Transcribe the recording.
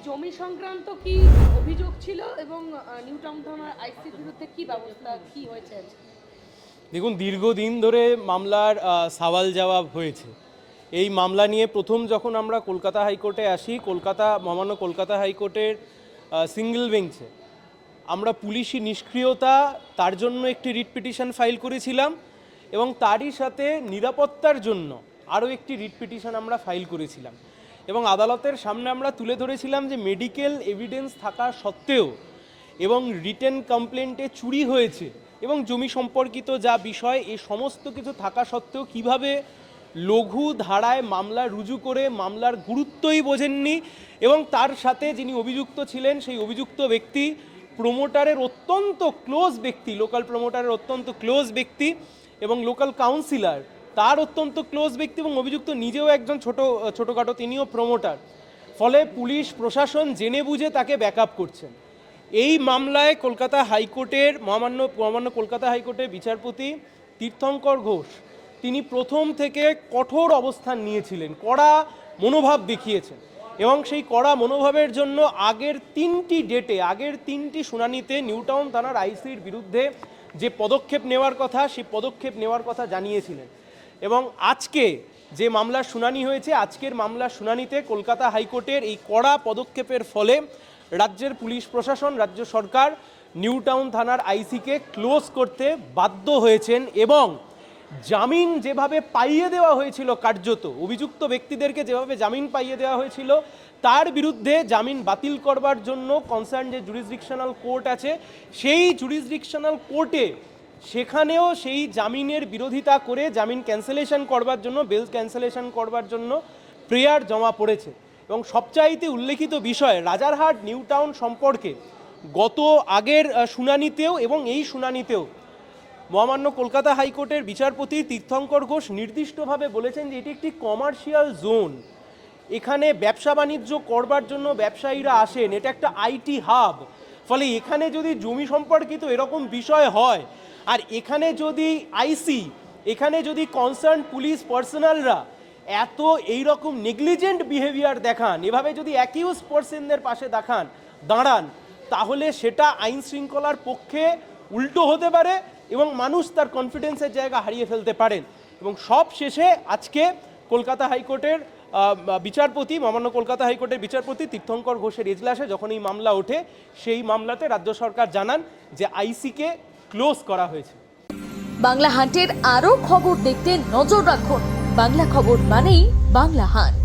জমি সংক্রান্ত কি অভিযোগ ছিল এবং নিউ টাউন থানার আইসির বিরুদ্ধে কি ব্যবস্থা কি হয়েছে? দেখুন, দীর্ঘদিন ধরে মামলার সওয়াল জবাব হয়েছে। এই মামলা নিয়ে প্রথম যখন আমরা কলকাতা হাইকোর্টে আসি, মহামান্য কলকাতা হাইকোর্টের সিঙ্গেল বেঞ্চে আমরা পুলিশি নিষ্ক্রিয়তা তার জন্য একটি রিট পিটিশন ফাইল করেছিলাম এবং তারই সাথে নিরাপত্তার জন্য আরও একটি রিট পিটিশন আমরা ফাইল করেছিলাম এবং আদালতের সামনে আমরা তুলে ধরেছিলাম যে মেডিকেল এভিডেন্স থাকা সত্ত্বেও এবং রিটেন কমপ্লেন্টে চুরি হয়েছে এবং জমি সম্পর্কিত যা বিষয় এই সমস্ত কিছু থাকা সত্ত্বেও কিভাবে লঘু ধারায় মামলা রুজু করে মামলার গুরুত্বই বোঝেননি এবং তার সাথে যিনি অভিযুক্ত ছিলেন সেই অভিযুক্ত ব্যক্তি প্রমোটারের অত্যন্ত ক্লোজ ব্যক্তি, লোকাল প্রমোটারের অত্যন্ত ক্লোজ ব্যক্তি এবং লোকাল কাউন্সিলর তার অত্যন্ত ক্লোজ ব্যক্তি এবং অভিযুক্ত নিজেও একজন ছোটোখাটো তিনিও প্রমোটার। ফলে পুলিশ প্রশাসন জেনে বুঝে তাকে ব্যাকআপ করছেন। এই মামলায় কলকাতা হাইকোর্টের মহামান্য কলকাতা হাইকোর্টের বিচারপতি তীর্থঙ্কর ঘোষ তিনি প্রথম থেকে কঠোর অবস্থান নিয়েছিলেন, কড়া মনোভাব দেখিয়েছেন এবং সেই কড়া মনোভাবের জন্য আগের তিনটি শুনানিতে নিউ টাউন থানার আইসির বিরুদ্ধে যে পদক্ষেপ নেওয়ার কথা সেই পদক্ষেপ নেওয়ার কথা জানিয়েছিলেন এবং আজকে যে মামলার শুনানি হয়েছে আজকের মামলার শুনানিতে কলকাতা হাইকোর্টের এই কড়া পদক্ষেপের ফলে রাজ্যের পুলিশ প্রশাসন, রাজ্য সরকার নিউ টাউন থানার আইসিকে ক্লোজ করতে বাধ্য হয়েছেন এবং জামিন যেভাবে পাইয়ে দেওয়া হয়েছিল, কার্যত অভিযুক্ত ব্যক্তিদেরকে যেভাবে জামিন পাইয়ে দেওয়া হয়েছিল তার বিরুদ্ধে জামিন বাতিল করবার জন্য কনসার্ন যে জুরিসডিকশনাল কোর্ট আছে সেই জুরিসডিকশনাল কোর্টে সেখানেও সেই জামিনের বিরোধিতা করে জামিন ক্যান্সেলেশন করবার জন্য, বেল ক্যান্সেলেশন করবার জন্য প্রেয়ার জমা পড়েছে এবং সবচাইতে উল্লেখিত বিষয় রাজারহাট নিউ টাউন সম্পর্কে গত আগের শুনানিতেও এবং এই শুনানিতেও মহামান্য কলকাতা হাইকোর্টের বিচারপতি তীর্থঙ্কর ঘোষ নির্দিষ্টভাবে বলেছেন যে এটি একটি কমার্শিয়াল জোন, এখানে ব্যবসা বাণিজ্য করবার জন্য ব্যবসায়ীরা আসেন, এটা একটা আইটি হাব। ফলে এখানে যদি জমি সম্পর্কিত এরকম বিষয় হয় আর এখানে যদি আইসি, এখানে যদি কনসার্ন পুলিশ পার্সোনালরা এত এইরকম নেগলিজেন্ট বিহেভিয়ার দেখান, এভাবে যদি অ্যাকিউজ পার্সনদের পাশে দাঁড়ান তাহলে সেটা আইন শৃঙ্খলার পক্ষে উল্টো হতে পারে এবং মানুষ তার কনফিডেন্সের জায়গা হারিয়ে ফেলতে পারেন। এবং সব শেষে আজকে কলকাতা হাইকোর্টের মহামান্য কলকাতা হাইকোর্টের বিচারপতি তীর্থঙ্কর ঘোষের এজলাসে যখন এই মামলা ওঠে সেই মামলাতে রাজ্য সরকার জানান যে আইসিকে ক্লোজ করা হয়েছে। বাংলা হান্টের আরও খবর দেখতে নজর রাখুন। বাংলা খবর মানেই বাংলা হান্ট।